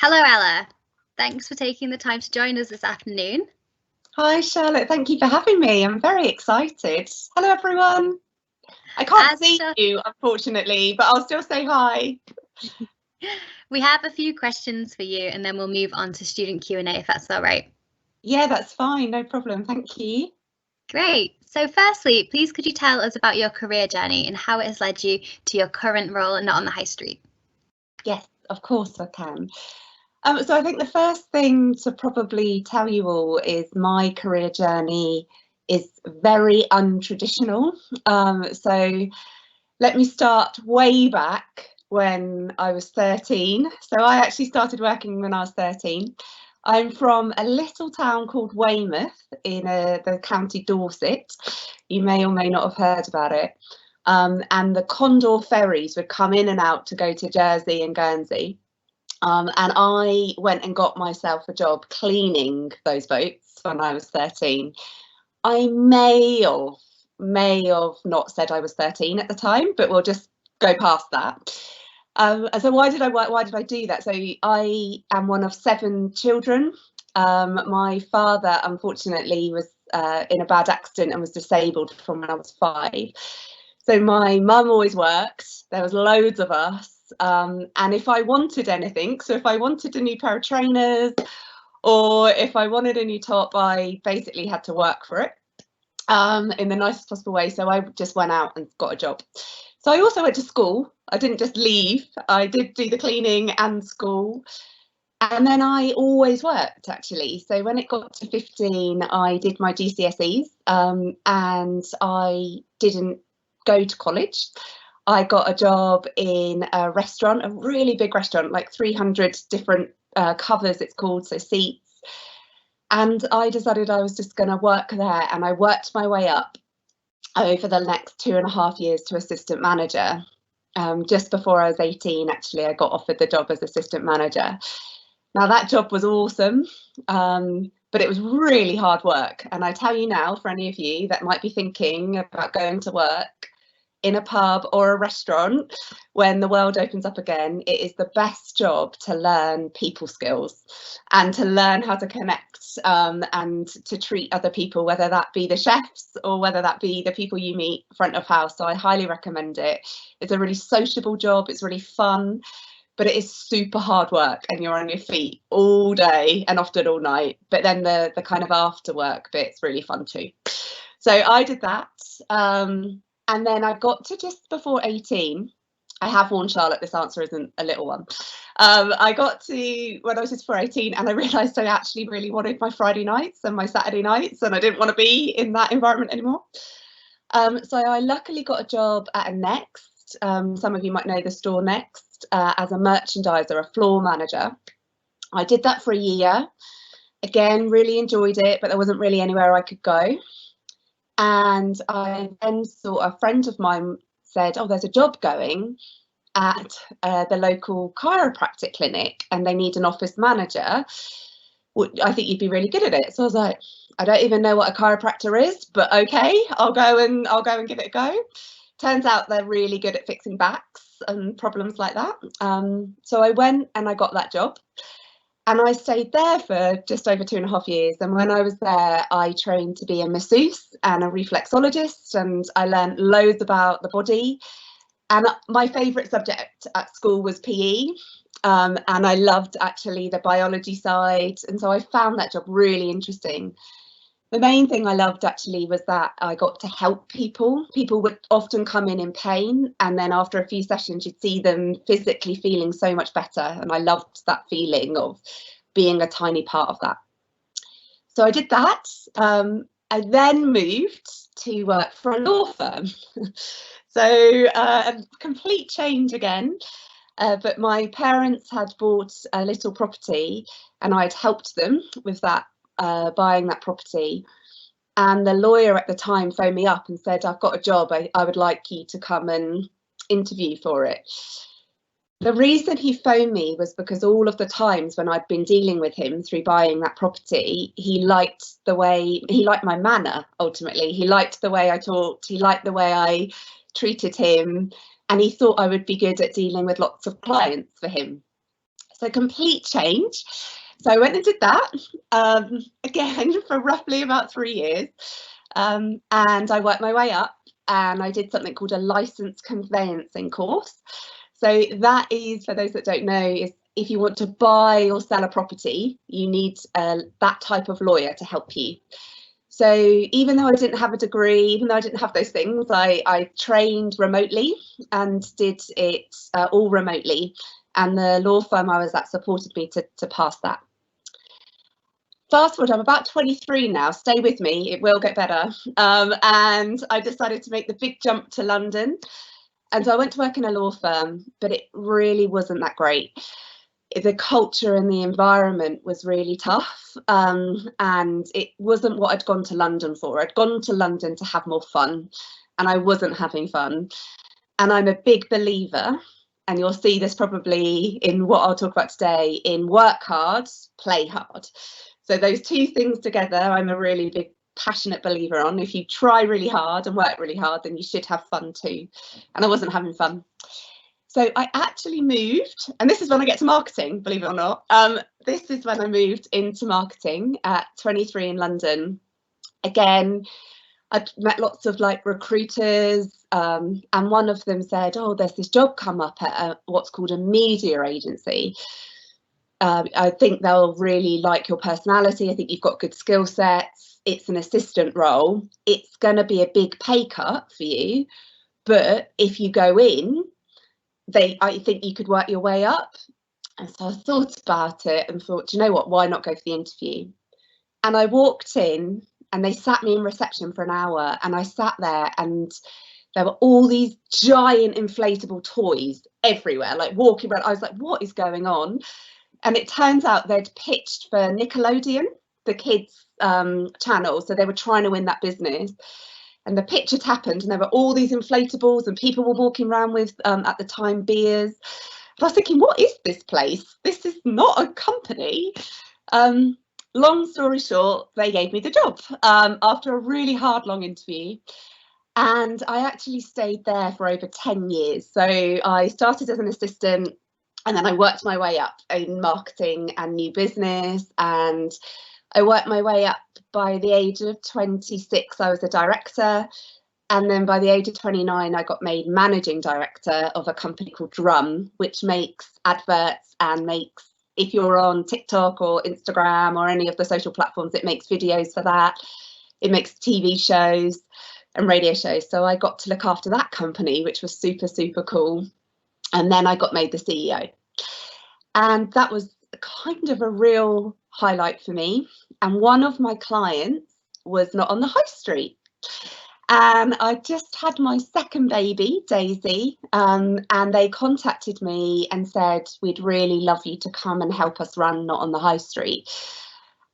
Hello, Ella. Thanks for taking the time to join us this afternoon. Hi, Charlotte. Thank you for having me. I'm very excited. Hello, everyone. I can't see you, unfortunately, but I'll still say hi. We have a few questions for you, and then we'll move on to student Q&A if that's all right. Yeah, that's fine. No problem. Thank you. Great. So firstly, please could you tell us about your career journey and how it has led you to your current role Not on the High Street? Yes, of course I can. So I think the first thing to probably tell you all is my career journey is very untraditional. So let me start way back when I was 13. So I actually started working when I was 13. I'm from a little town called Weymouth in the county Dorset. You may or may not have heard about it. And the Condor ferries would come in and out to go to Jersey and Guernsey. And I went and got myself a job cleaning those boats when I was 13. I may have not said I was 13 at the time, but we'll just go past that. So why did I do that? So I am one of 7 children. My father, unfortunately, was in a bad accident and was disabled from when I was 5. So my mum always worked. There was loads of us. And if I wanted anything, so if I wanted a new pair of trainers or if I wanted a new top, I basically had to work for it in the nicest possible way. So I just went out and got a job. So I also went to school. I didn't just leave. I did do the cleaning and school. And then I always worked, actually. So when it got to 15, I did my GCSEs and I didn't go to college. I got a job in a restaurant, a really big restaurant, like 300 different covers, it's called, so seats. And I decided I was just going to work there, and I worked my way up over the next 2.5 years to assistant manager. Just before I was 18, actually, I got offered the job as assistant manager. Now, that job was awesome, but it was really hard work. And I tell you now, for any of you that might be thinking about going to work in a pub or a restaurant when the world opens up again, it is the best job to learn people skills and to learn how to connect and to treat other people, whether that be the chefs or whether that be the people you meet front of house. So I highly recommend it. It's a really sociable job, it's really fun, but it is super hard work and you're on your feet all day and often all night. But then the kind of after work bit's really fun too. So I did that. And then I got to just before 18. I have warned Charlotte, this answer isn't a little one. I got to when I was just before 18 and I realised I actually really wanted my Friday nights and my Saturday nights, and I didn't want to be in that environment anymore. So I luckily got a job at a Next. Some of you might know the store Next as a merchandiser, a floor manager. I did that for a year. Again, really enjoyed it, but there wasn't really anywhere I could go. And I then saw a friend of mine said, oh, there's a job going at the local chiropractic clinic and they need an office manager. I think you'd be really good at it. So I was like, I don't even know what a chiropractor is, but okay, I'll go and give it a go. Turns out they're really good at fixing backs and problems like that. So I went and I got that job. And I stayed there for just over 2.5 years. And when I was there, I trained to be a masseuse and a reflexologist, and I learned loads about the body. And my favourite subject at school was PE. And I loved actually the biology side. And so I found that job really interesting. The main thing I loved actually was that I got to help people. People would often come in pain, and then after a few sessions you'd see them physically feeling so much better, and I loved that feeling of being a tiny part of that. So I did that. I then moved to work for a law firm. So a complete change again. But my parents had bought a little property and I'd helped them with that, buying that property, and the lawyer at the time phoned me up and said, I've got a job, I would like you to come and interview for it. The reason he phoned me was because all of the times when I'd been dealing with him through buying that property, he liked my manner. Ultimately, he liked the way I talked, he liked the way I treated him, and he thought I would be good at dealing with lots of clients for him. So complete change. So I went and did that again for roughly about 3 years, and I worked my way up, and I did something called a licensed conveyancing course. So that is, for those that don't know, is if you want to buy or sell a property, you need that type of lawyer to help you. So even though I didn't have a degree, even though I didn't have those things, I trained remotely and did it all remotely. And the law firm I was at supported me to pass that. Fast forward, I'm about 23 now, stay with me, it will get better. And I decided to make the big jump to London. And so I went to work in a law firm, but it really wasn't that great. The culture and the environment was really tough, and it wasn't what I'd gone to London for. I'd gone to London to have more fun, and I wasn't having fun. And I'm a big believer, and you'll see this probably in what I'll talk about today, in work hard, play hard. So those two things together, I'm a really big passionate believer on. If you try really hard and work really hard, then you should have fun too. And I wasn't having fun. So I actually moved, and this is when I get to marketing, believe it or not. This is when I moved into marketing at 23 in London. Again, I'd met lots of like recruiters, and one of them said, oh, there's this job come up at what's called a media agency. I think they'll really like your personality. I think you've got good skill sets. It's an assistant role. It's going to be a big pay cut for you. But if you go in, I think you could work your way up. And so I thought about it and thought, do you know what, why not go for the interview? And I walked in and they sat me in reception for an hour, and I sat there and there were all these giant inflatable toys everywhere, like walking around. I was like, what is going on? And it turns out they'd pitched for Nickelodeon, the kids channel. So they were trying to win that business. And the pitch had happened, and there were all these inflatables, and people were walking around with, at the time, beers. And I was thinking, what is this place? This is not a company. Long story short, they gave me the job after a really hard, long interview. And I actually stayed there for over 10 years. So I started as an assistant, and then I worked my way up in marketing and new business, and I worked my way up. By the age of 26, I was a director, and then by the age of 29, I got made managing director of a company called Drum, which makes adverts and makes, if you're on TikTok or Instagram or any of the social platforms, it makes videos for that. It makes TV shows and radio shows. So I got to look after that company, which was super, super cool. And then I got made the CEO. And that was kind of a real highlight for me. And one of my clients was not on the high street. And I just had my second baby, Daisy, and they contacted me and said, we'd really love you to come and help us run Not on the High Street.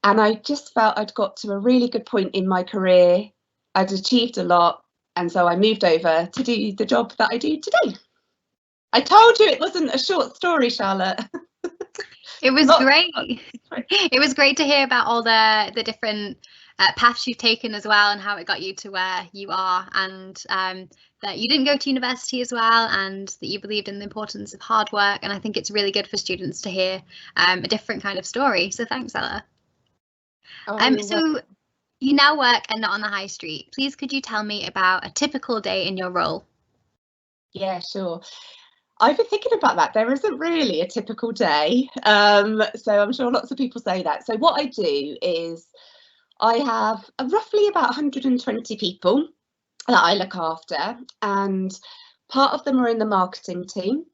And I just felt I'd got to a really good point in my career. I'd achieved a lot. And so I moved over to do the job that I do today. I told you it wasn't a short story, Charlotte. It was great. It was great to hear about all the different paths you've taken as well, and how it got you to where you are, and that you didn't go to university as well, and that you believed in the importance of hard work. And I think it's really good for students to hear a different kind of story. So thanks, Ella. So you now work at Not on the High Street. Please, could you tell me about a typical day in your role? Yeah, sure. I've been thinking about that. There isn't really a typical day. So I'm sure lots of people say that. So what I do is I have roughly about 120 people that I look after, and part of them are in the marketing team.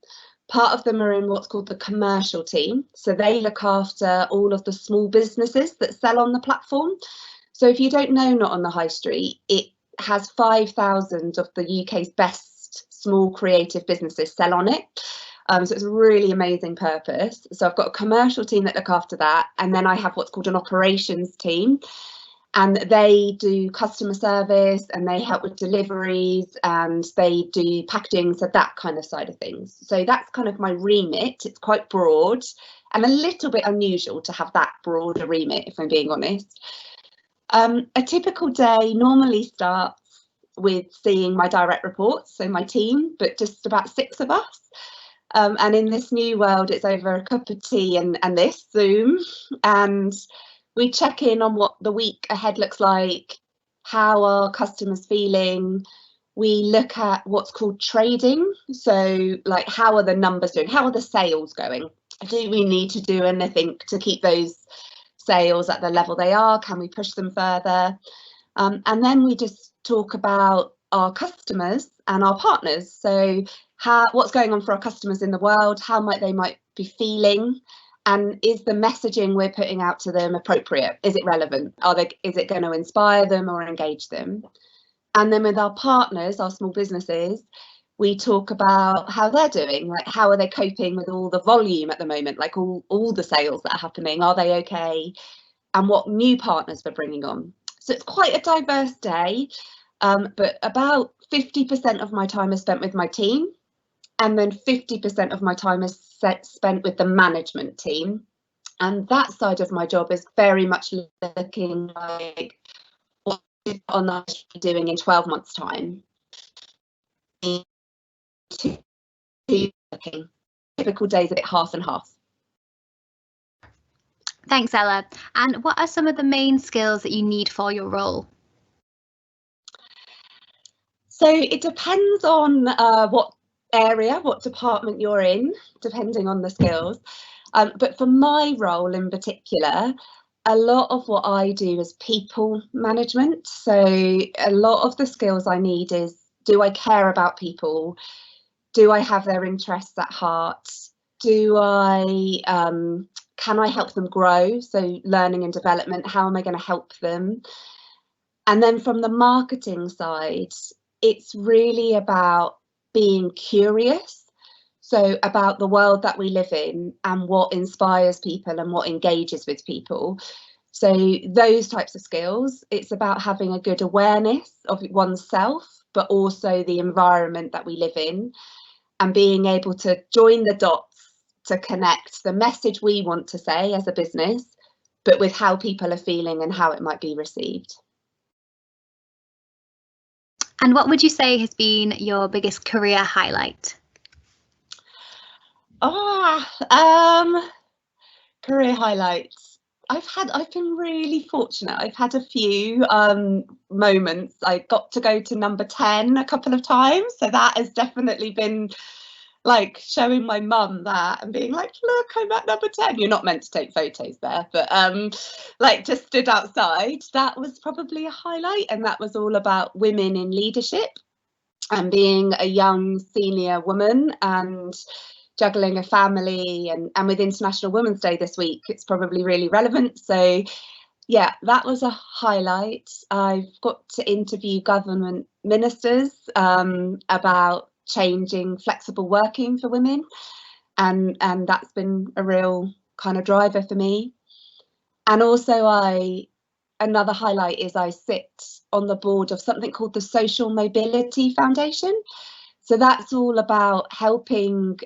Part of them are in what's called the commercial team. So they look after all of the small businesses that sell on the platform. So if you don't know Not on the High Street, it has 5,000 of the UK's best small creative businesses sell on it. So it's a really amazing purpose. So I've got a commercial team that look after that. And then I have what's called an operations team. And they do customer service, and they help with deliveries, and they do packaging, so that kind of side of things. So that's kind of my remit. It's quite broad and a little bit unusual to have that broader remit, if I'm being honest. A typical day normally starts with seeing my direct reports, so my team, but just about 6 of us. And in this new world, it's over a cup of tea and this Zoom, and we check in on what the week ahead looks like, how are customers feeling. We look at what's called trading. So like, how are the numbers doing? How are the sales going? Do we need to do anything to keep those sales at the level they are? Can we push them further? And then we just talk about our customers and our partners. So what's going on for our customers in the world? How they might be feeling? And is the messaging we're putting out to them appropriate? Is it relevant? Is it going to inspire them or engage them? And then with our partners, our small businesses, we talk about how they're doing, like how are they coping with all the volume at the moment, like all the sales that are happening, are they okay? And what new partners we're bringing on. So it's quite a diverse day, but about 50% of my time is spent with my team, and then 50% of my time is spent with the management team. And that side of my job is very much looking like what on that doing in 12 months' time. Looking typical days a bit half and half. Thanks, Ella. And what are some of the main skills that you need for your role? So it depends on what area, what department you're in, depending on the skills. But for my role in particular, a lot of what I do is people management. So a lot of the skills I need is, do I care about people? Do I have their interests at heart? Can I help them grow? So learning and development, how am I going to help them? And then from the marketing side, it's really about being curious. So about the world that we live in and what inspires people and what engages with people. So those types of skills, it's about having a good awareness of oneself, but also the environment that we live in, and being able to join the dots to connect the message we want to say as a business, but with how people are feeling and how it might be received. And what would you say has been your biggest career highlight? Career highlights. I've been really fortunate. I've had a few moments. I got to go to number 10 a couple of times, so that has definitely been like showing my mum that and being like, look, I'm at number 10. You're not meant to take photos there, but like just stood outside. That was probably a highlight, and that was all about women in leadership and being a young senior woman and juggling a family, and with International Women's Day this week, it's probably really relevant. So yeah, that was a highlight. I've got to interview government ministers about changing flexible working for women, and that's been a real kind of driver for me. And also another highlight is I sit on the board of something called the Social Mobility Foundation. So that's all about helping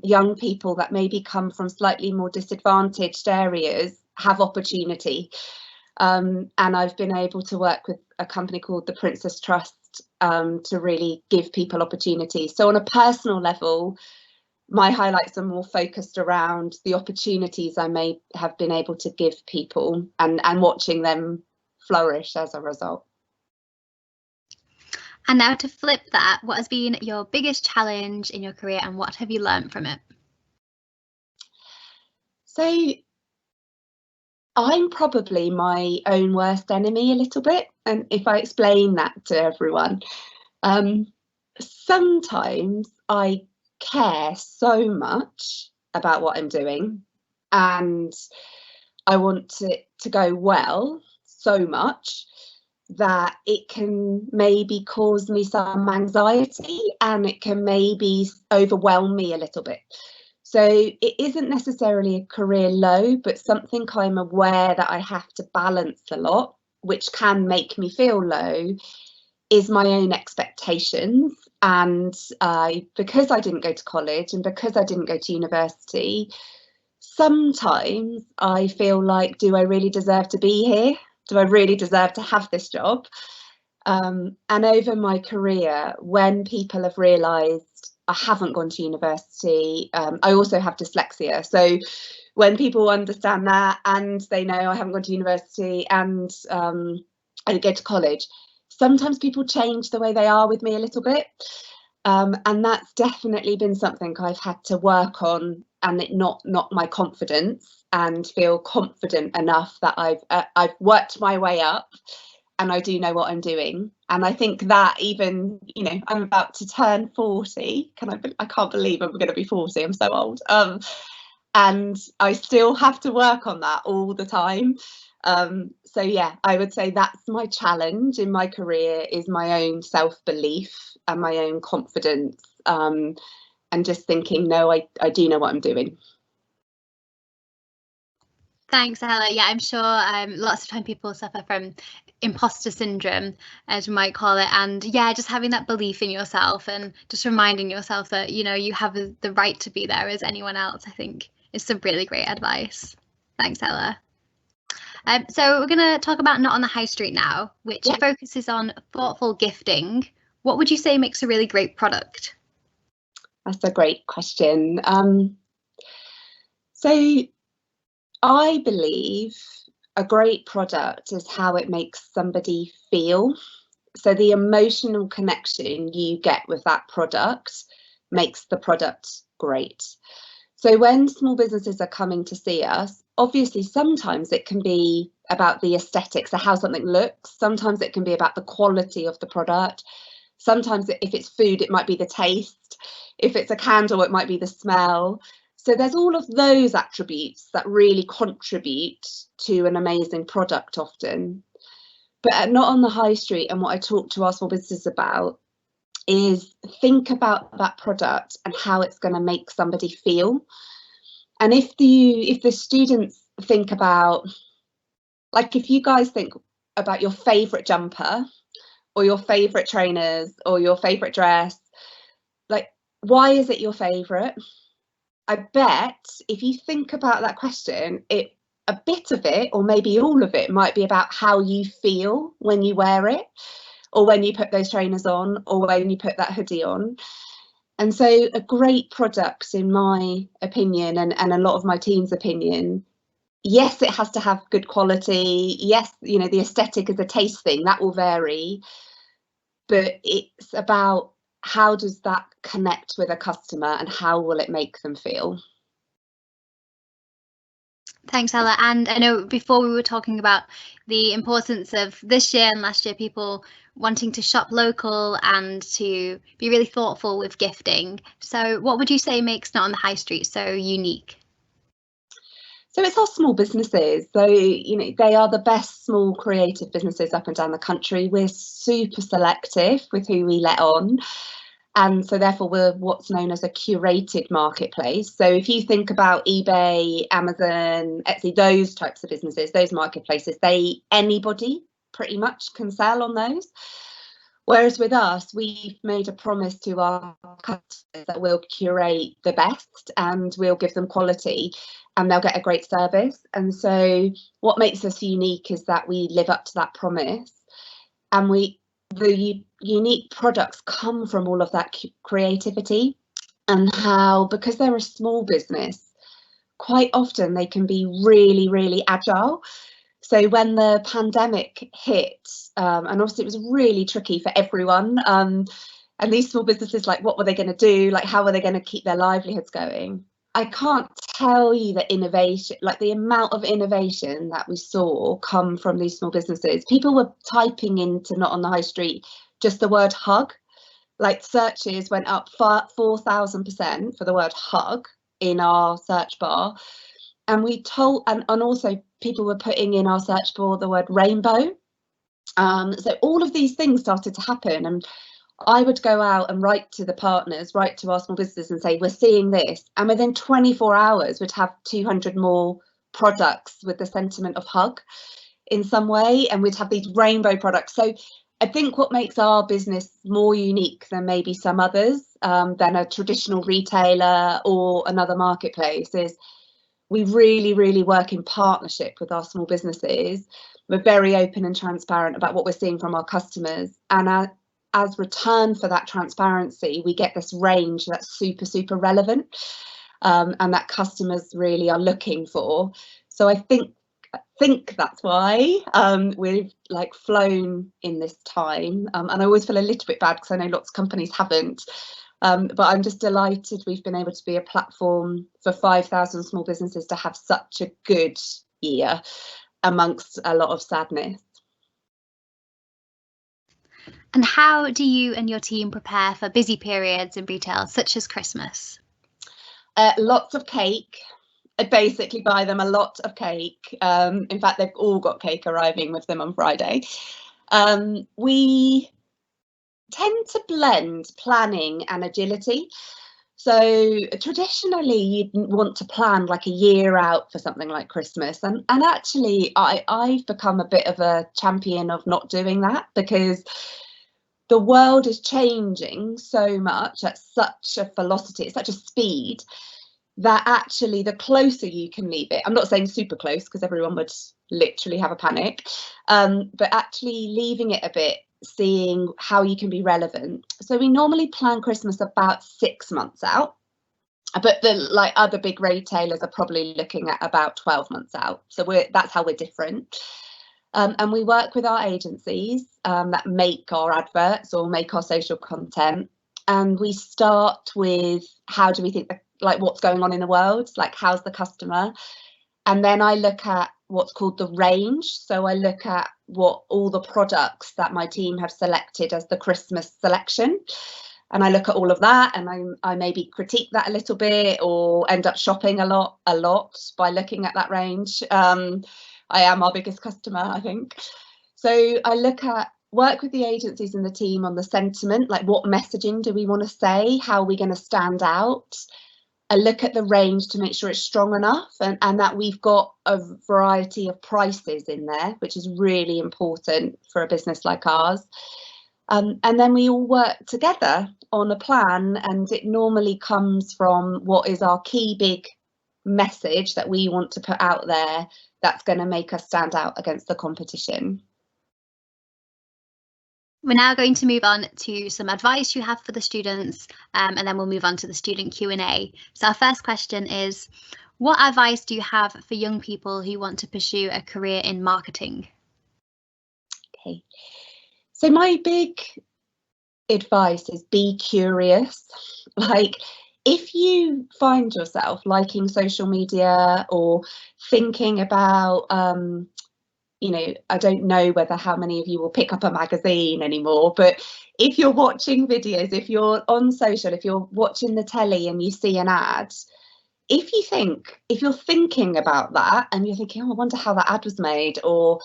young people that maybe come from slightly more disadvantaged areas have opportunity. And I've been able to work with a company called the Princess Trust to really give people opportunity. So on a personal level, my highlights are more focused around the opportunities I may have been able to give people and watching them flourish as a result. And now to flip that, what has been your biggest challenge in your career and what have you learned from it? So I'm probably my own worst enemy a little bit. And if I explain that to everyone, sometimes I care so much about what I'm doing and I want it to go well so much that it can maybe cause me some anxiety and it can maybe overwhelm me a little bit. So it isn't necessarily a career low, but something I'm aware that I have to balance a lot, which can make me feel low, is my own expectations. And because I didn't go to college and because I didn't go to university, sometimes I feel like, do I really deserve to be here? Do I really deserve to have this job? And over my career, when people have realised I haven't gone to university. I also have dyslexia. So when people understand that and they know I haven't gone to university and I didn't go to college, sometimes people change the way they are with me a little bit. And that's definitely been something I've had to work on, and it not my confidence, and feel confident enough that I've worked my way up and I do know what I'm doing. And I think that even, you know, I'm about to turn 40. I can't believe I'm going to be 40. I'm so old. And I still have to work on that all the time. So yeah, I would say that's my challenge in my career, is my own self-belief and my own confidence, and just thinking, no, I do know what I'm doing. Thanks, Ella. Yeah, I'm sure lots of time people suffer from imposter syndrome, as we might call it. And yeah, just having that belief in yourself and just reminding yourself that, you know, you have the right to be there as anyone else, I think is some really great advice. Thanks, Ella. So we're going to talk about Not on the High Street now, which focuses on thoughtful gifting. What would you say makes a really great product? That's a great question. So I believe a great product is how it makes somebody feel. So the emotional connection you get with that product makes the product great. So when small businesses are coming to see us, obviously sometimes it can be about the aesthetics, so how something looks. Sometimes it can be about the quality of the product. Sometimes if it's food, it might be the taste. If it's a candle, it might be the smell. So there's all of those attributes that really contribute to an amazing product often. But Not on the High Street, and what I talk to our small businesses about, is think about that product and how it's going to make somebody feel. And if the students think about, like, if you guys think about your favourite jumper or your favourite trainers or your favourite dress, like, why is it your favourite? I bet if you think about that question, a bit of it, or maybe all of it, might be about how you feel when you wear it, or when you put those trainers on, or when you put that hoodie on. And so a great product, in my opinion, and a lot of my team's opinion, yes, it has to have good quality. Yes, you know, the aesthetic is a taste thing, that will vary. But it's about, how does that connect with a customer and how will it make them feel? Thanks, Ella. And I know before we were talking about the importance of this year and last year, people wanting to shop local and to be really thoughtful with gifting. So what would you say makes Not on the High Street so unique? So it's our small businesses. So, you know, they are the best small creative businesses up and down the country. We're super selective with who we let on. And so therefore we're what's known as a curated marketplace. So if you think about eBay, Amazon, Etsy, those types of businesses, those marketplaces, anybody pretty much can sell on those. Whereas with us, we've made a promise to our customers that we'll curate the best and we'll give them quality and they'll get a great service. And so what makes us unique is that we live up to that promise, and the unique products come from all of that creativity, and how, because they're a small business, quite often they can be really, really agile. So when the pandemic hit, and obviously it was really tricky for everyone, and these small businesses, like, what were they going to do? Like, how were they going to keep their livelihoods going? I can't tell you the innovation, like the amount of innovation that we saw come from these small businesses. People were typing into Not on the High Street just the word hug, like searches went up 4,000% for the word hug in our search bar. And and also people were putting in our search bar the word rainbow. So all of these things started to happen, and I would go out and write to the partners, write to our small businesses and say, we're seeing this. And within 24 hours, we'd have 200 more products with the sentiment of hug in some way. And we'd have these rainbow products. So I think what makes our business more unique than maybe some others, than a traditional retailer or another marketplace, is we really, really work in partnership with our small businesses. We're very open and transparent about what we're seeing from our customers. And as return for that transparency, we get this range that's super, super relevant, and that customers really are looking for. So I think that's why we've like flown in this time, and I always feel a little bit bad because I know lots of companies haven't, but I'm just delighted we've been able to be a platform for 5,000 small businesses to have such a good year amongst a lot of sadness. And how do you and your team prepare for busy periods in retail, such as Christmas? Lots of cake. I basically buy them a lot of cake. In fact, they've all got cake arriving with them on Friday. We tend to blend planning and agility. So traditionally, you'd want to plan like a year out for something like Christmas. And actually, I've become a bit of a champion of not doing that, because the world is changing so much at such a velocity, at such a speed, that actually the closer you can leave it, I'm not saying super close because everyone would literally have a panic, but actually leaving it a bit, seeing how you can be relevant. So we normally plan Christmas about 6 months out, but the like other big retailers are probably looking at about 12 months out. So that's how we're different. And we work with our agencies that make our adverts or make our social content. And we start with, how do we think, like what's going on in the world, like how's the customer? And then I look at what's called the range. So I look at what all the products that my team have selected as the Christmas selection. And I look at all of that, and I maybe critique that a little bit, or end up shopping a lot by looking at that range. I am our biggest customer, I think. So I work with the agencies and the team on the sentiment, like what messaging do we want to say? How are we going to stand out? I look at the range to make sure it's strong enough, and that we've got a variety of prices in there, which is really important for a business like ours. And then we all work together on a plan, and it normally comes from what is our key big message that we want to put out there that's going to make us stand out against the competition. We're now going to move on to some advice you have for the students, and then we'll move on to the student Q&A. So our first question is, what advice do you have for young people who want to pursue a career in marketing? Okay, so my big advice is be curious. Like, if you find yourself liking social media or thinking about, I don't know whether how many of you will pick up a magazine anymore, but if you're watching videos, if you're on social, if you're watching the telly and you see an ad, if you're thinking about that and you're thinking, oh, I wonder how that ad was made, or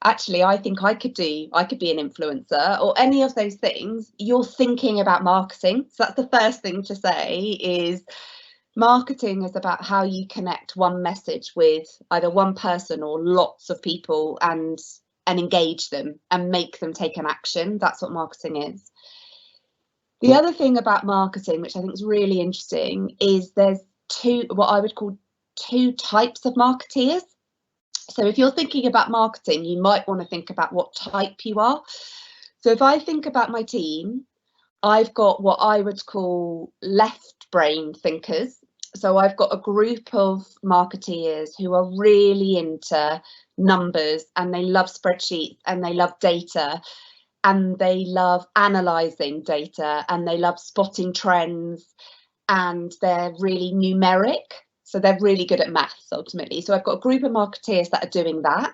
actually I think I could be an influencer, or any of those things, you're thinking about marketing. So that's the first thing to say, is marketing is about how you connect one message with either one person or lots of people, and engage them and make them take an action. That's what marketing is. The other thing about marketing, which I think is really interesting, is there's what I would call two types of marketeers. So if you're thinking about marketing, you might want to think about what type you are. So if I think about my team, I've got what I would call left brain thinkers. So I've got a group of marketeers who are really into numbers, and they love spreadsheets, and they love data, and they love analysing data, and they love spotting trends, and they're really numeric. So they're really good at maths ultimately. So I've got a group of marketeers that are doing that.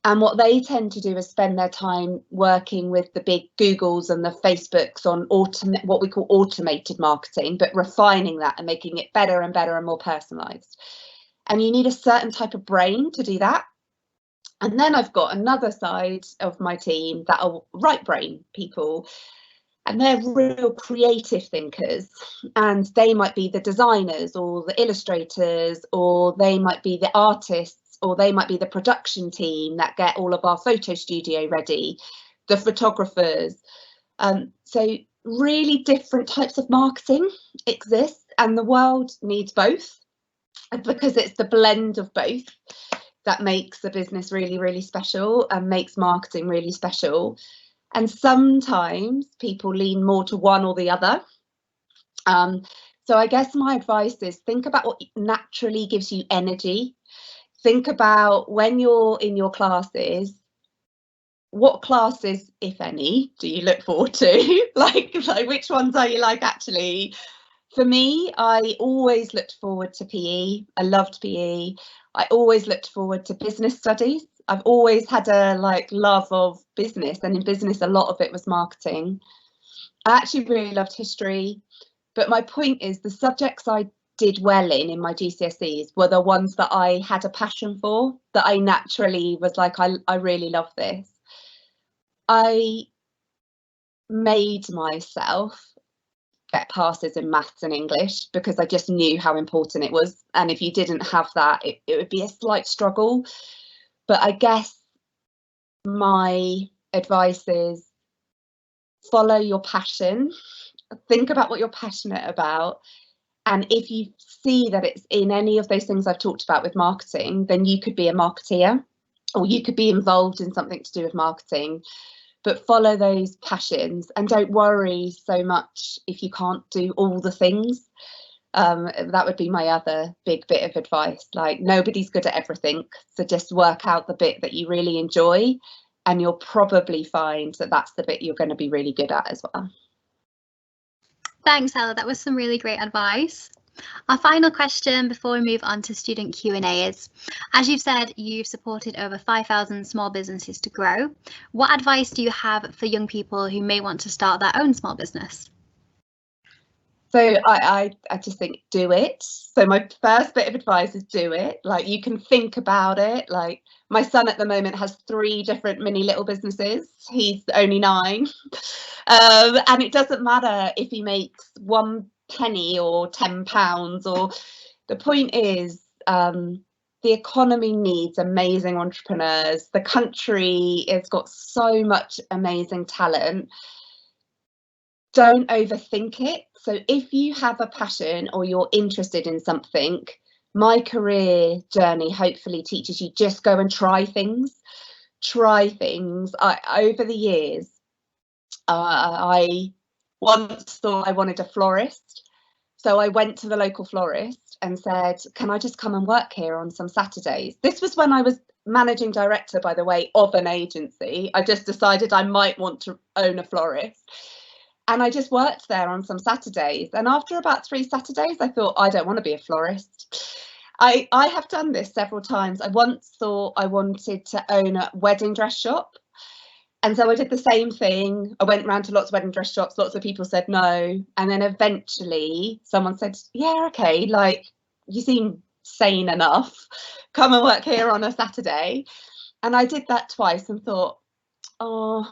And what they tend to do is spend their time working with the big Googles and the Facebooks on what we call automated marketing, but refining that and making it better and better and more personalised. And you need a certain type of brain to do that. And then I've got another side of my team that are right brain people, and they're real creative thinkers, and they might be the designers or the illustrators, or they might be the artists, or they might be the production team that get all of our photo studio ready, the photographers. So really different types of marketing exist, and the world needs both, because it's the blend of both that makes a business really, really special and makes marketing really special. And sometimes people lean more to one or the other. So I guess my advice is think about what naturally gives you energy. Think about when you're in your classes, what classes, if any, do you look forward to? like which ones are you like, actually? For me, I always looked forward to PE. I loved PE. I always looked forward to business studies. I've always had a love of business, and in business a lot of it was marketing. I actually really loved history, but my point is the subjects I did well in my GCSEs were the ones that I had a passion for, that I naturally was like, I really love this. I made myself get passes in maths and English because I just knew how important it was, and if you didn't have that, it would be a slight struggle. But I guess my advice is follow your passion, think about what you're passionate about, and if you see that it's in any of those things I've talked about with marketing, then you could be a marketeer, or you could be involved in something to do with marketing. But follow those passions and don't worry so much if you can't do all the things. That would be my other big bit of advice. Like, nobody's good at everything, so just work out the bit that you really enjoy, and you'll probably find that that's the bit you're going to be really good at as well. Thanks, Ella. That was some really great advice. Our final question before we move on to student Q&A is, as you've said, you've supported over 5,000 small businesses to grow. What advice do you have for young people who may want to start their own small business? So I just think do it. So my first bit of advice is do it. Like, you can think about it. Like, my son at the moment has 3 different mini little businesses. He's only 9. And it doesn't matter if he makes 1 penny or £10, or the point is the economy needs amazing entrepreneurs. The country has got so much amazing talent. Don't overthink it. So if you have a passion or you're interested in something, my career journey hopefully teaches you just go and try things. Over the years, I once thought I wanted a florist. So I went to the local florist and said, can I just come and work here on some Saturdays? This was when I was managing director, by the way, of an agency. I just decided I might want to own a florist. And I just worked there on some Saturdays. And after about 3 Saturdays, I thought, I don't want to be a florist. I have done this several times. I once thought I wanted to own a wedding dress shop. And so I did the same thing. I went round to lots of wedding dress shops. Lots of people said no. And then eventually someone said, yeah, okay, like, you seem sane enough. Come and work here on a Saturday. And I did that twice and thought, oh,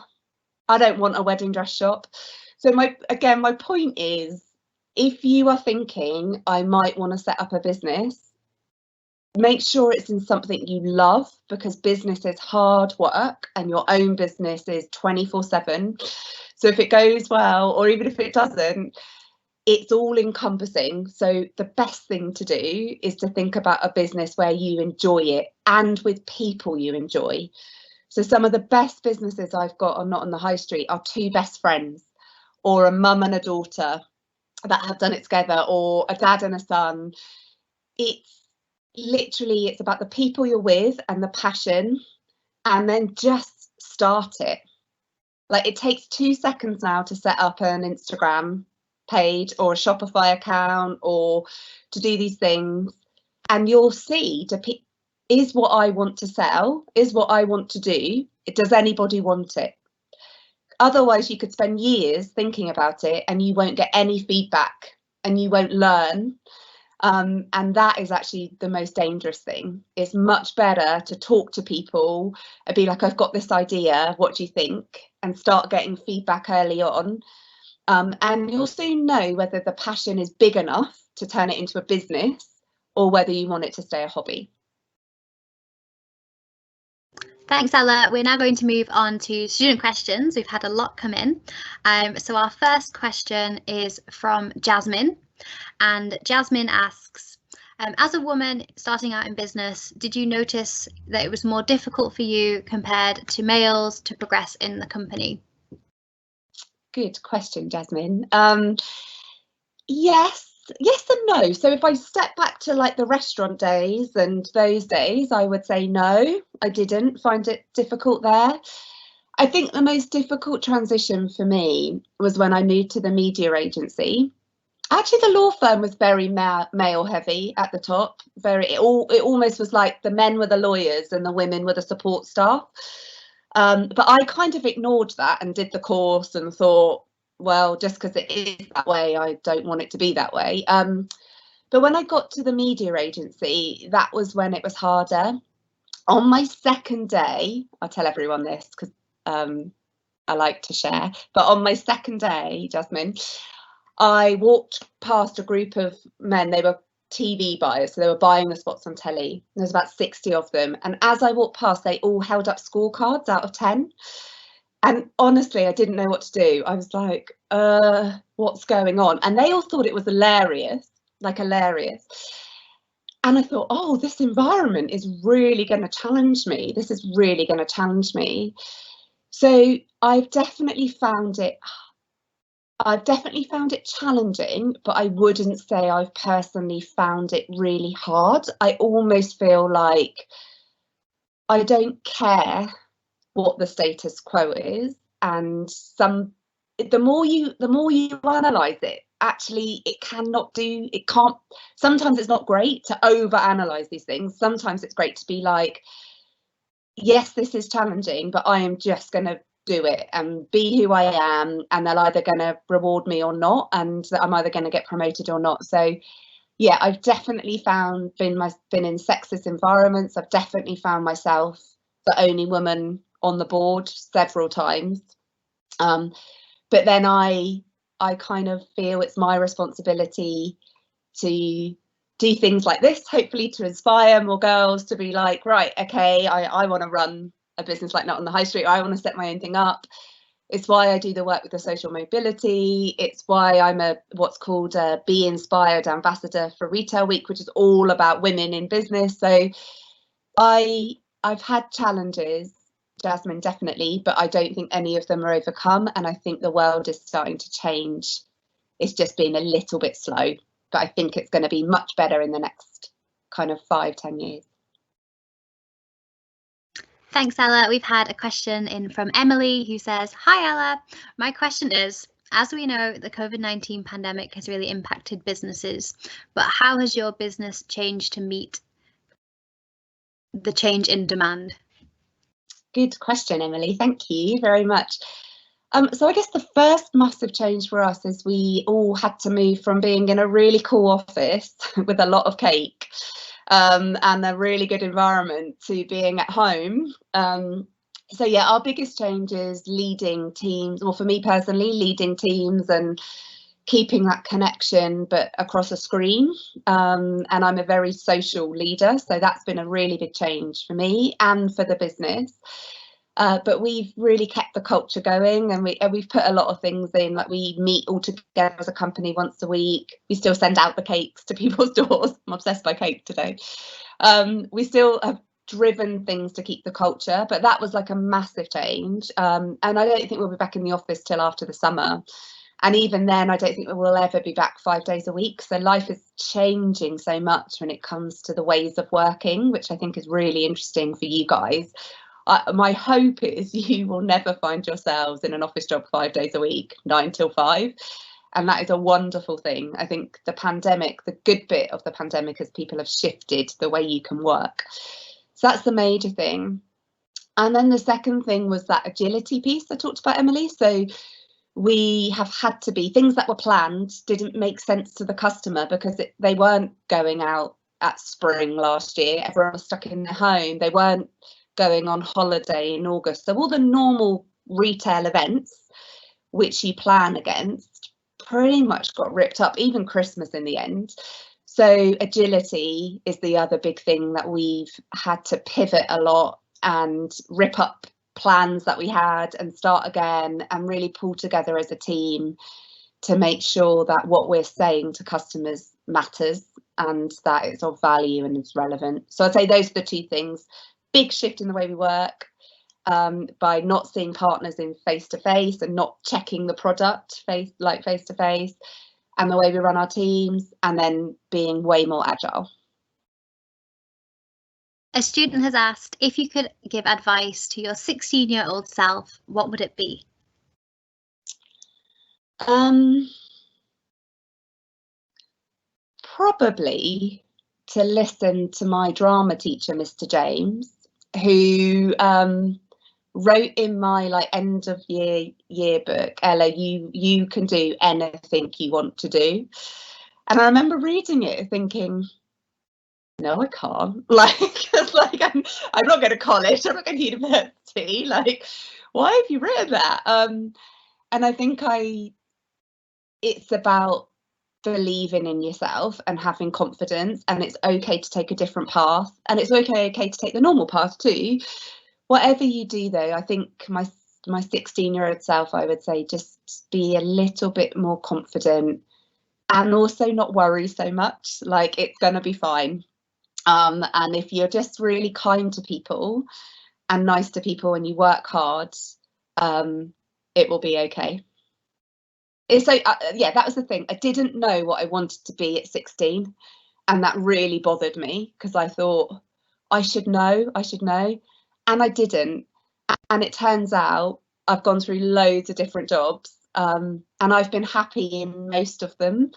I don't want a wedding dress shop. So my point is, if you are thinking I might want to set up a business, make sure it's in something you love, because business is hard work and your own business is 24/7. So if it goes well, or even if it doesn't, it's all encompassing. So the best thing to do is to think about a business where you enjoy it and with people you enjoy. So some of the best businesses I've got are not on the high street, are 2 best friends, or a mum and a daughter that have done it together, or a dad and a son. It's about the people you're with and the passion, and then just start it. Like, it takes 2 seconds now to set up an Instagram page or a Shopify account, or to do these things, and you'll see, is what I want to sell, is what I want to do, does anybody want it? Otherwise, you could spend years thinking about it and you won't get any feedback and you won't learn. And that is actually the most dangerous thing. It's much better to talk to people and be like, I've got this idea, what do you think? And start getting feedback early on. And you'll soon know whether the passion is big enough to turn it into a business, or whether you want it to stay a hobby. Thanks, Ella. We're now going to move on to student questions. We've had a lot come in. So our first question is from Jasmine. And Jasmine asks, as a woman starting out in business, did you notice that it was more difficult for you compared to males to progress in the company? good question, Jasmine. Yes and no. So if I step back to like the restaurant days and those days, I would say no, I didn't find it difficult there. I think the most difficult transition for me was when I moved to the media agency. Actually, the law firm was very male heavy at the top. It almost was like the men were the lawyers and the women were the support staff. But I kind of ignored that and did the course and thought, well, just because it is that way, I don't want it to be that way. But when I got to the media agency, that was when it was harder. On my second day, I'll tell everyone this because I like to share, but on my second day, Jasmine, I walked past a group of men. They were TV buyers, so they were buying the spots on telly. There's about 60 of them. And as I walked past, they all held up scorecards out of 10. And honestly, I didn't know what to do. I was like, what's going on? And they all thought it was hilarious, like hilarious. And I thought, oh, this environment is really going to challenge me. This is really going to challenge me. So I've definitely found it challenging, but I wouldn't say I've personally found it really hard. I almost feel like I don't care what the status quo is, and the more you analyze it, actually it can't. Sometimes it's not great to over analyze these things. Sometimes it's great to be like, yes, this is challenging, but I am just going to do it and be who I am, and they're either going to reward me or not, and I'm either going to get promoted or not. So yeah, I've definitely been in sexist environments. I've definitely found myself the only woman on the board several times, but then I kind of feel it's my responsibility to do things like this, hopefully to inspire more girls to be like, right, okay, I want to run a business like Not on the High Street, or I want to set my own thing up. It's why I do the work with the social mobility. It's why I'm what's called a Be Inspired ambassador for Retail Week, which is all about women in business. So I've had challenges, Jasmine, definitely, but I don't think any of them are overcome. And I think the world is starting to change. It's just been a little bit slow, but I think it's going to be much better in the next kind of 5-10 years. Thanks, Ella. We've had a question in from Emily who says, hi, Ella. My question is, as we know, the COVID-19 pandemic has really impacted businesses, but how has your business changed to meet the change in demand? Good question, Emily. Thank you very much. So I guess the first massive change for us is we all had to move from being in a really cool office with a lot of cake and a really good environment to being at home. So yeah, our biggest change is leading teams, or for me personally, leading teams and keeping that connection, but across a screen. And I'm a very social leader, so that's been a really big change for me and for the business. But we've really kept the culture going, and we've put a lot of things in, like we meet all together as a company once a week. We still send out the cakes to people's doors. I'm obsessed by cake today. We still have driven things to keep the culture, but that was like a massive change. And I don't think we'll be back in the office till after the summer. And even then, I don't think we'll ever be back 5 days a week. So life is changing so much when it comes to the ways of working, which I think is really interesting for you guys. My hope is you will never find yourselves in an office job 5 days a week, 9 till 5. And that is a wonderful thing. I think the pandemic, the good bit of the pandemic is people have shifted the way you can work. So that's the major thing. And then the second thing was that agility piece I talked about, Emily. So we have had to be, things that were planned didn't make sense to the customer because they weren't going out at spring last year. Everyone was stuck in their home. They weren't going on holiday in August. So all the normal retail events which you plan against pretty much got ripped up, even Christmas in the end. So agility is the other big thing that we've had to pivot a lot and rip up plans that we had and start again and really pull together as a team to make sure that what we're saying to customers matters and that it's of value and it's relevant. So I'd say those are the two things. Big shift in the way we work by not seeing partners in face-to-face and not checking the product face-to-face, and the way we run our teams, and then being way more agile. A student has asked, if you could give advice to your 16-year-old self, what would it be? Probably to listen to my drama teacher, Mr. James, who wrote in my end of year yearbook, Ella, you can do anything you want to do. And I remember reading it thinking, no, I can't. I'm not going to college, I'm not going to university. Why have you written that? And I think it's about believing in yourself and having confidence, and it's okay to take a different path, and it's okay to take the normal path too. Whatever you do though, I think my 16-year-old self, I would say, just be a little bit more confident, and also not worry so much. It's gonna be fine. And if you're just really kind to people and nice to people and you work hard, it will be okay. So yeah, that was the thing. I didn't know what I wanted to be at 16, and that really bothered me, because I thought I should know, and I didn't. And it turns out I've gone through loads of different jobs, and I've been happy in most of them,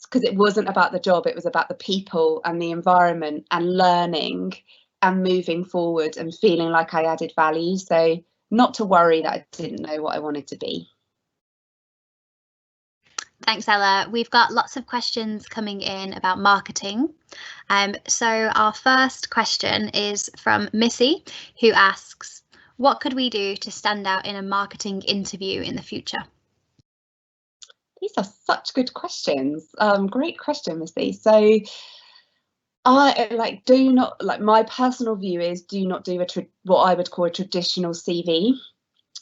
because it wasn't about the job, it was about the people and the environment and learning and moving forward and feeling like I added value. So not to worry that I didn't know what I wanted to be. Thanks, Ella. We've got lots of questions coming in about marketing. So our first question is from Missy, who asks, what could we do to stand out in a marketing interview in the future? These are such good questions. Great question, Missy. So I do not, my personal view is, do not do what I would call a traditional CV.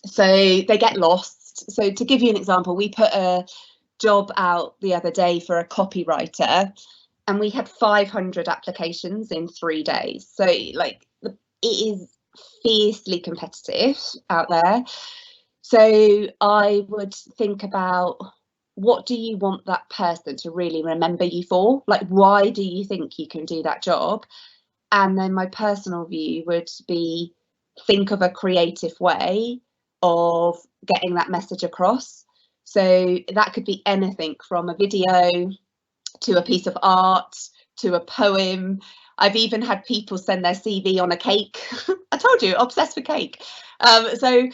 So they get lost. So to give you an example, we put a job out the other day for a copywriter, and we had 500 applications in 3 days. So it is fiercely competitive out there. So I would think about, what do you want that person to really remember you for? Why do you think you can do that job? And then my personal view would be, think of a creative way of getting that message across. So that could be anything from a video to a piece of art to a poem. I've even had people send their CV on a cake. I told you, obsessed with cake. So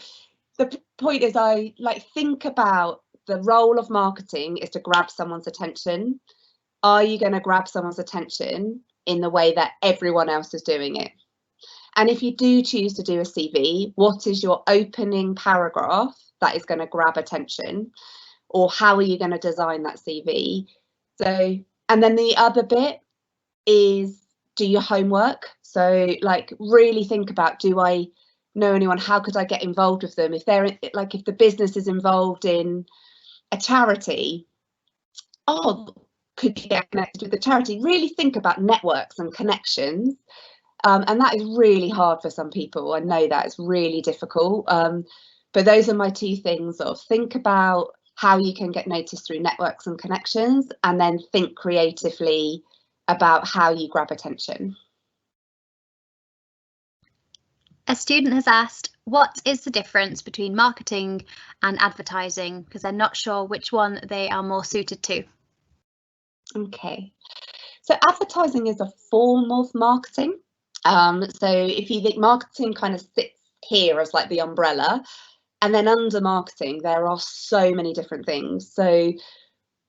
the point is, I think about, the role of marketing is to grab someone's attention. Are you going to grab someone's attention in the way that everyone else is doing it? And if you do choose to do a CV, what is your opening paragraph that is going to grab attention? Or how are you going to design that CV? So, and then the other bit is, do your homework. So really think about, do I know anyone? How could I get involved with them? If they're if the business is involved in a charity, could you get connected with the charity? Really think about networks and connections. And that is really hard for some people. I know that it's really difficult. But those are my two things: of think about how you can get noticed through networks and connections, and then think creatively about how you grab attention. A student has asked, what is the difference between marketing and advertising? Because they're not sure which one they are more suited to. Okay, so advertising is a form of marketing. So if you think marketing kind of sits here as the umbrella, and then under marketing there are so many different things. So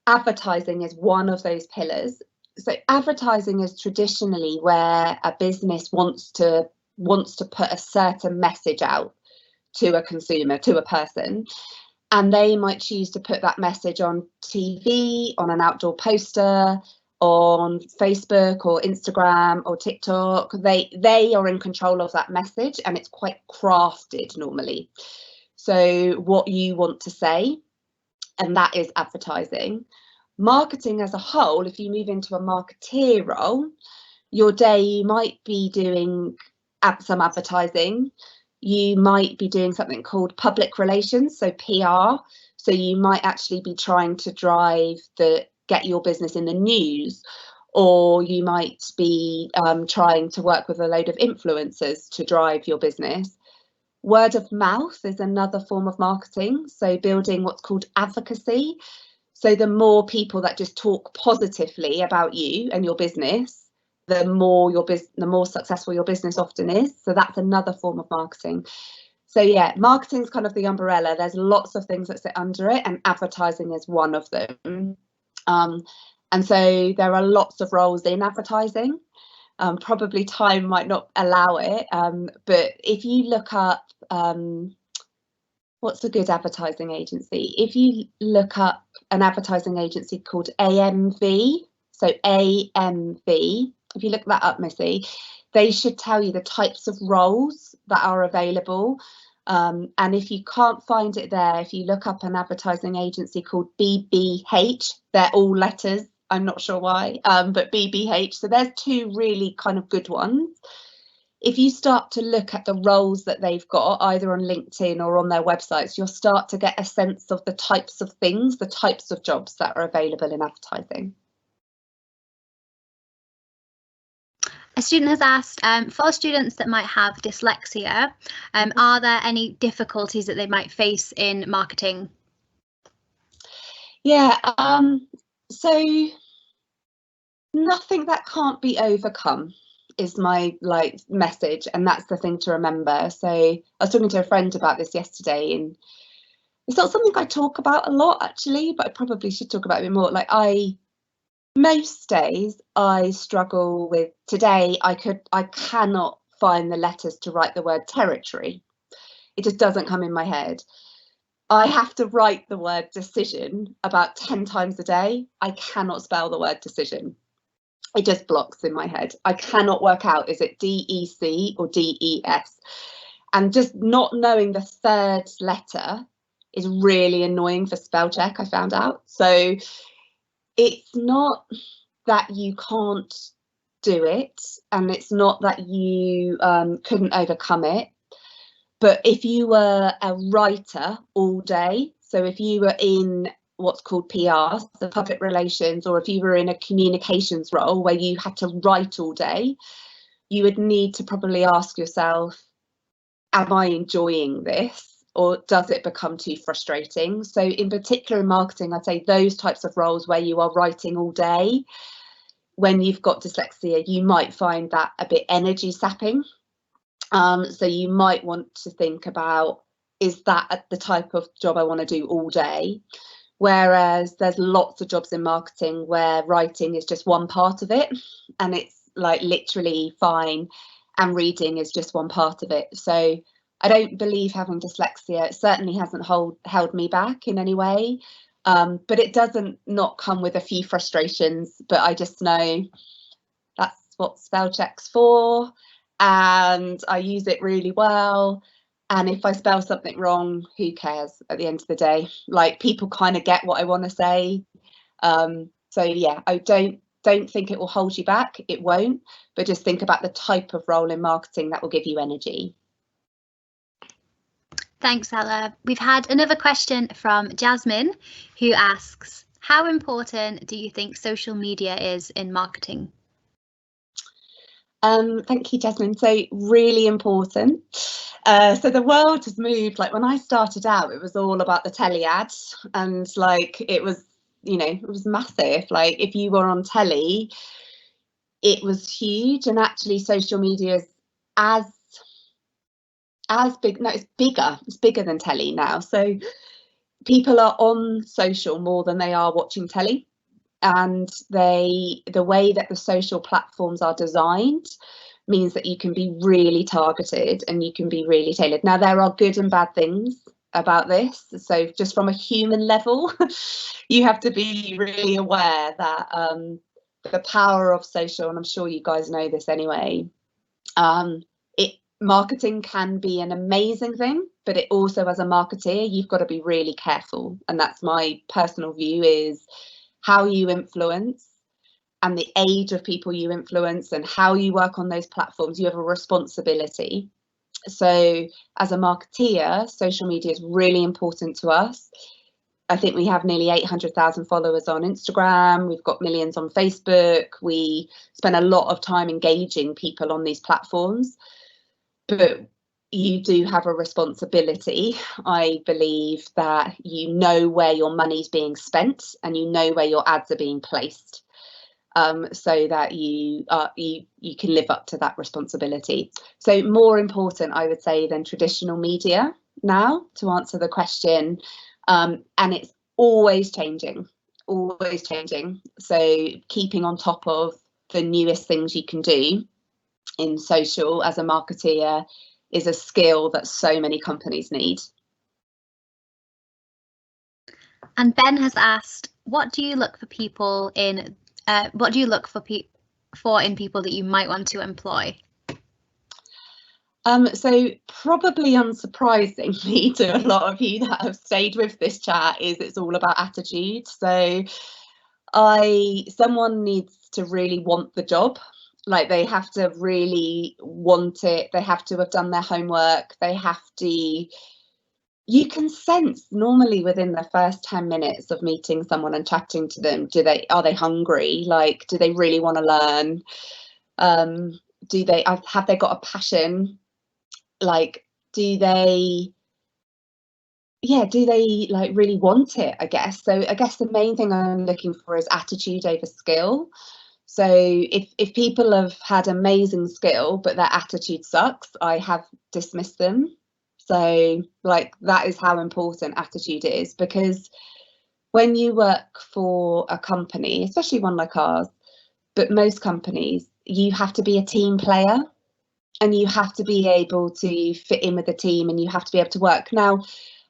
advertising is one of those pillars. So advertising is traditionally where a business wants to put a certain message out to a consumer, to a person, and they might choose to put that message on TV, on an outdoor poster, on Facebook or Instagram or TikTok. They are in control of that message, and it's quite crafted normally. So what you want to say, and that is advertising. Marketing as a whole, if you move into a marketeer role, your day, you might be doing some advertising. you might be doing something called public relations, so PR. So you might actually be trying to get your business in the news, or you might be trying to work with a load of influencers to drive your business. Word of mouth is another form of marketing, so building what's called advocacy. So the more people that just talk positively about you and your business, the more successful your business often is. So that's another form of marketing. So yeah, marketing is kind of the umbrella. There's lots of things that sit under it, and advertising is one of them. And so there are lots of roles in advertising. Probably time might not allow it, but if you look up what's a good advertising agency, if you look up an advertising agency called AMV, so AMV, if you look that up, Missy, they should tell you the types of roles that are available. And if you can't find it there, if you look up an advertising agency called BBH, they're all letters, I'm not sure why, but BBH. So there's two really kind of good ones. If you start to look at the roles that they've got, either on LinkedIn or on their websites, you'll start to get a sense of the types of things, the types of jobs that are available in advertising. A student has asked, for students that might have dyslexia, are there any difficulties that they might face in marketing? Yeah, so nothing that can't be overcome is my message, and that's the thing to remember. So I was talking to a friend about this yesterday, and it's not something I talk about a lot actually, but I probably should talk about it more. Most days I struggle with, today I cannot find the letters to write the word territory. It just doesn't come in my head. I have to write the word decision about 10 times a day. I cannot spell the word decision. It just blocks in my head. I cannot work out, is it DEC or DES? And just not knowing the third letter is really annoying for spell check, I found out. So it's not that you can't do it, and it's not that you couldn't overcome it. But if you were a writer all day, so if you were in what's called PR, so public relations, or if you were in a communications role where you had to write all day, you would need to probably ask yourself, am I enjoying this? Or does it become too frustrating? So in particular in marketing, I'd say those types of roles where you are writing all day, when you've got dyslexia, you might find that a bit energy sapping. So you might want to think about, is that the type of job I want to do all day? Whereas there's lots of jobs in marketing where writing is just one part of it, and it's literally fine, and reading is just one part of it. So I don't believe having dyslexia, it certainly hasn't held me back in any way, but it doesn't not come with a few frustrations, but I just know that's what spell check's for, and I use it really well. And if I spell something wrong, who cares at the end of the day? People kind of get what I want to say. So yeah, I don't think it will hold you back. It won't, but just think about the type of role in marketing that will give you energy. Thanks, Ella. We've had another question from Jasmine, who asks, how important do you think social media is in marketing? Thank you, Jasmine. So really important. So the world has moved. When I started out, it was all about the telly ads, and it was, it was massive. If you were on telly, it was huge. And actually social media is as big. No, it's bigger. It's bigger than telly now. So people are on social more than they are watching telly. And the way that the social platforms are designed means that you can be really targeted and you can be really tailored. Now, there are good and bad things about this. So just from a human level, you have to be really aware that the power of social, and I'm sure you guys know this anyway, marketing can be an amazing thing, but it also, as a marketeer, you've got to be really careful. And that's my personal view, is how you influence and the age of people you influence and how you work on those platforms. You have a responsibility. So as a marketeer, social media is really important to us. I think we have nearly 800,000 followers on Instagram. We've got millions on Facebook. We spend a lot of time engaging people on these platforms. But you do have a responsibility, I believe, that you know where your money's being spent and you know where your ads are being placed, so that you can live up to that responsibility. So more important, I would say, than traditional media now, to answer the question. And it's always changing. So keeping on top of the newest things you can do in social as a marketeer is a skill that so many companies need. And Ben has asked, what do you look for people in? What do you look for in people that you might want to employ? So probably unsurprisingly to a lot of you that have stayed with this chat, is it's all about attitude. So someone needs to really want the job. Like, they have to really want it. They have to have done their homework. They have to, you can sense normally within the first 10 minutes of meeting someone and chatting to them, are they hungry? Like, do they really want to learn? Have they got a passion? Like, do they like really want it, I guess? So I guess the main thing I'm looking for is attitude over skill. So if people have had amazing skill but their attitude sucks, I have dismissed them. So like, that is how important attitude is, because when you work for a company, especially one like ours, but most companies, you have to be a team player and you have to be able to fit in with the team and you have to be able to work. Now,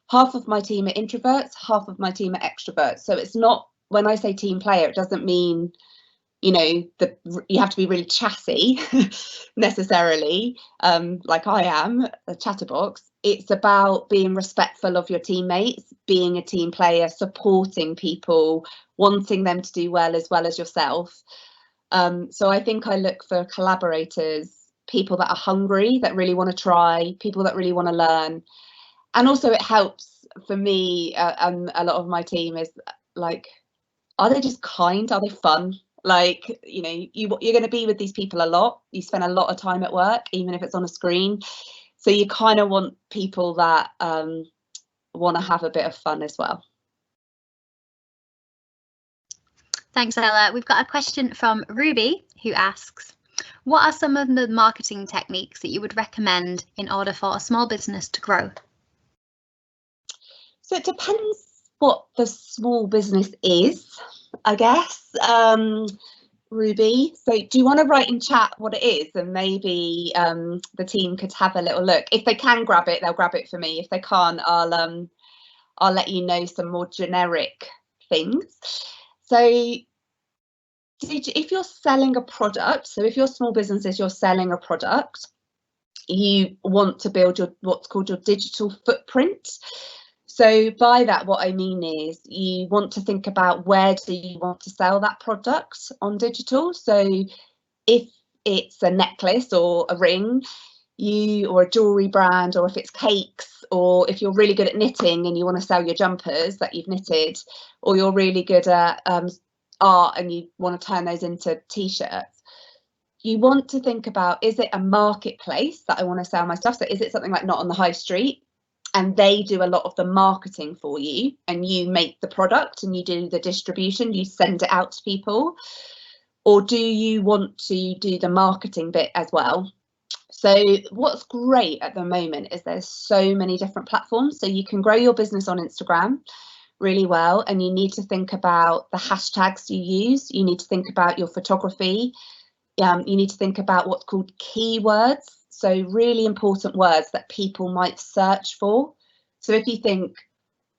half of my team are introverts, half of my team are extroverts. So it's not, when I say team player, it doesn't mean, you have to be really chatty necessarily, like I am, a chatterbox. It's about being respectful of your teammates, being a team player, supporting people, wanting them to do well as yourself. So I think I look for collaborators, people that are hungry, that really want to try, people that really want to learn. And also it helps for me, and a lot of my team, is like, are they just kind? Are they fun? Like, you're going to be with these people a lot. You spend a lot of time at work, even if it's on a screen. So you kind of want people that want to have a bit of fun as well. Thanks, Ella. We've got a question from Ruby, who asks, what are some of the marketing techniques that you would recommend in order for a small business to grow? So it depends what the small business is, I guess, Ruby. So do you want to write in chat what it is, and maybe the team could have a little look? If they can grab it, they'll grab it for me. If they can't, I'll let you know some more generic things. So if you're selling a product, so if your small business is you're selling a product, you want to build what's called your digital footprint. So by that, what I mean is you want to think about, where do you want to sell that product on digital? So if it's a necklace or a ring, or a jewelry brand, or if it's cakes, or if you're really good at knitting and you want to sell your jumpers that you've knitted, or you're really good at art and you want to turn those into t-shirts, you want to think about, is it a marketplace that I want to sell my stuff? So is it something like Not on the High Street, and they do a lot of the marketing for you, and you make the product and you do the distribution, you send it out to people? Or do you want to do the marketing bit as well? So what's great at the moment is there's so many different platforms. So you can grow your business on Instagram really well, and you need to think about the hashtags you use. You need to think about your photography. You need to think about what's called keywords. So really important words that people might search for. So if you think,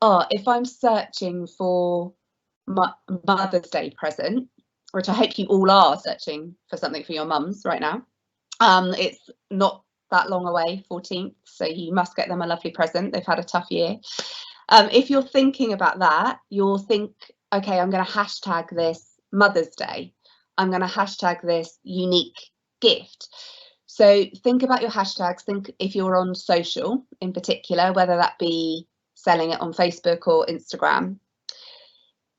if I'm searching for Mother's Day present, which I hope you all are searching for something for your mums right now. It's not that long away, 14th, so you must get them a lovely present. They've had a tough year. If you're thinking about that, you'll think, okay, I'm going to hashtag this Mother's Day. I'm going to hashtag this unique gift. So think about your hashtags. Think if you're on social in particular, whether that be selling it on Facebook or Instagram.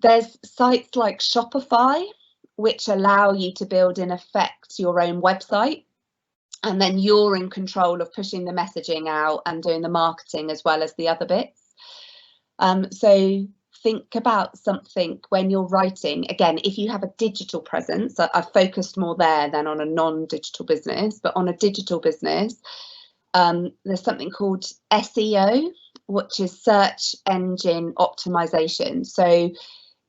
There's sites like Shopify, which allow you to build in effect your own website. And then you're in control of pushing the messaging out and doing the marketing as well as the other bits. So think about something when you're writing. Again, if you have a digital presence, I've focused more there than on a non-digital business, but on a digital business, there's something called SEO, which is search engine optimization. So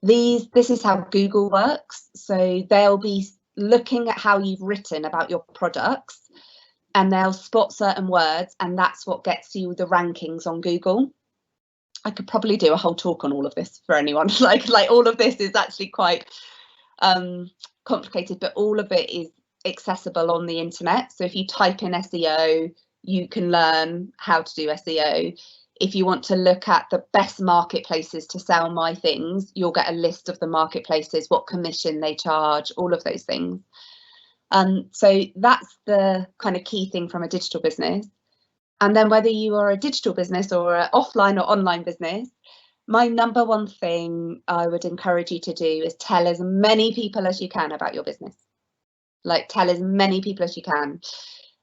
this is how Google works. So they'll be looking at how you've written about your products, and they'll spot certain words, and that's what gets you the rankings on Google. I could probably do a whole talk on all of this for anyone. like all of this is actually quite complicated, but all of it is accessible on the internet. So if you type in SEO, you can learn how to do SEO. If you want to look at the best marketplaces to sell my things, you'll get a list of the marketplaces, what commission they charge, all of those things. So that's the kind of key thing from a digital business. And then whether you are a digital business or an offline or online business, my number one thing I would encourage you to do is tell as many people as you can about your business. Like, tell as many people as you can.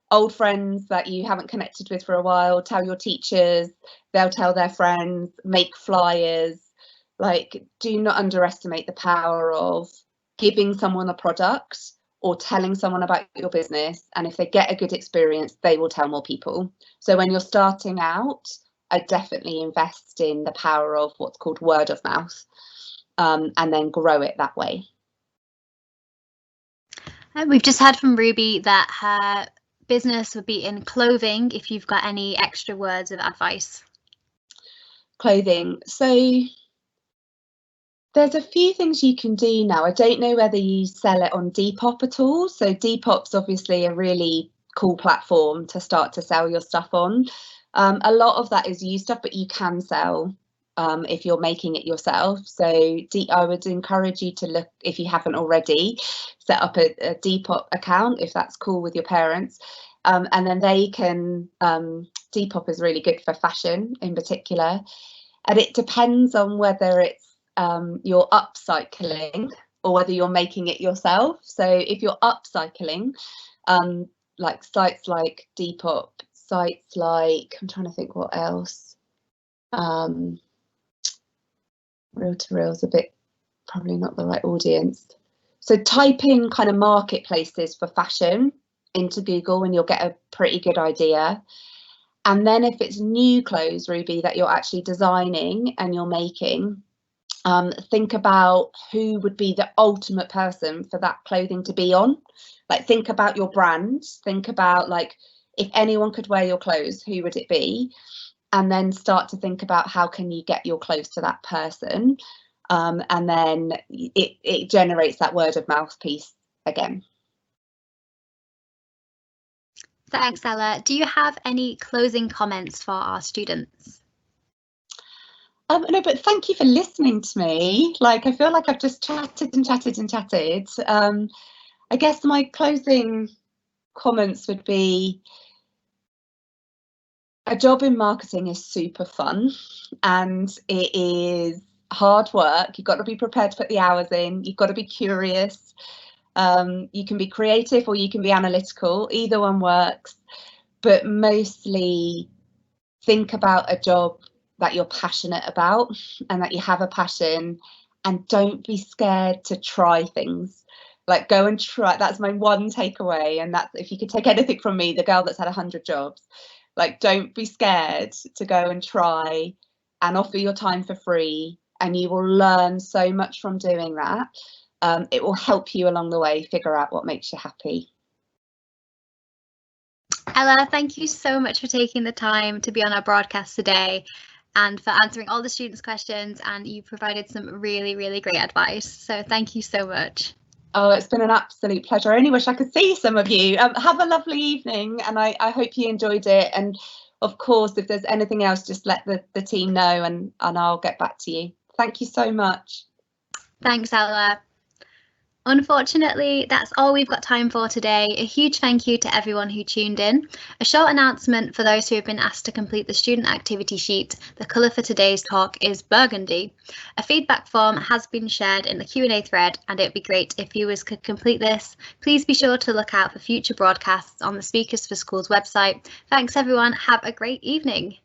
Old friends that you haven't connected with for a while, tell your teachers, they'll tell their friends, make flyers. Like, do not underestimate the power of giving someone a product or telling someone about your business. And if they get a good experience, they will tell more people. So when you're starting out, I definitely invest in the power of what's called word of mouth, and then grow it that way. We've just heard from Ruby that her business would be in clothing. If you've got any extra words of advice. Clothing. So there's a few things you can do now. I don't know whether you sell it on Depop at all. So Depop's obviously a really cool platform to start to sell your stuff on. A lot of that is used stuff, but you can sell if you're making it yourself. So I would encourage you to look, if you haven't already, set up a Depop account if that's cool with your parents. And then they can, Depop is really good for fashion in particular. And it depends on whether it's you're upcycling or whether you're making it yourself. So if you're upcycling, like sites like Depop, sites like, I'm trying to think what else, Reel to Reel is a bit, probably not the right audience. So type in kind of marketplaces for fashion into Google and you'll get a pretty good idea. And then if it's new clothes, Ruby, that you're actually designing and you're making, think about who would be the ultimate person for that clothing to be on. Like, think about your brand, think about, like, if anyone could wear your clothes, who would it be? And then start to think about how can you get your clothes to that person, and then it generates that word of mouth piece again. Thanks, Ella. Do you have any closing comments for our students? No, but thank you for listening to me. Like, I feel like I've just chatted and chatted and chatted. I guess my closing comments would be, a job in marketing is super fun and it is hard work. You've got to be prepared to put the hours in. You've got to be curious. You can be creative or you can be analytical. Either one works. But mostly think about a job that you're passionate about and that you have a passion, and don't be scared to try things. Like, go and try. That's my one takeaway. And that's, if you could take anything from me, the girl that's had 100 jobs, like, don't be scared to go and try and offer your time for free, and you will learn so much from doing that. It will help you along the way figure out what makes you happy. Ella, thank you so much for taking the time to be on our broadcast today and for answering all the students' questions, and you provided some really, really great advice. So thank you so much. Oh, it's been an absolute pleasure. I only wish I could see some of you. Have a lovely evening, and I hope you enjoyed it. And of course, if there's anything else, just let the team know and I'll get back to you. Thank you so much. Thanks, Ella. Unfortunately, that's all we've got time for today. A huge thank you to everyone who tuned in. A short announcement for those who have been asked to complete the student activity sheet. The colour for today's talk is burgundy. A feedback form has been shared in the Q&A thread, and it would be great if viewers could complete this. Please be sure to look out for future broadcasts on the Speakers for Schools website. Thanks everyone, have a great evening.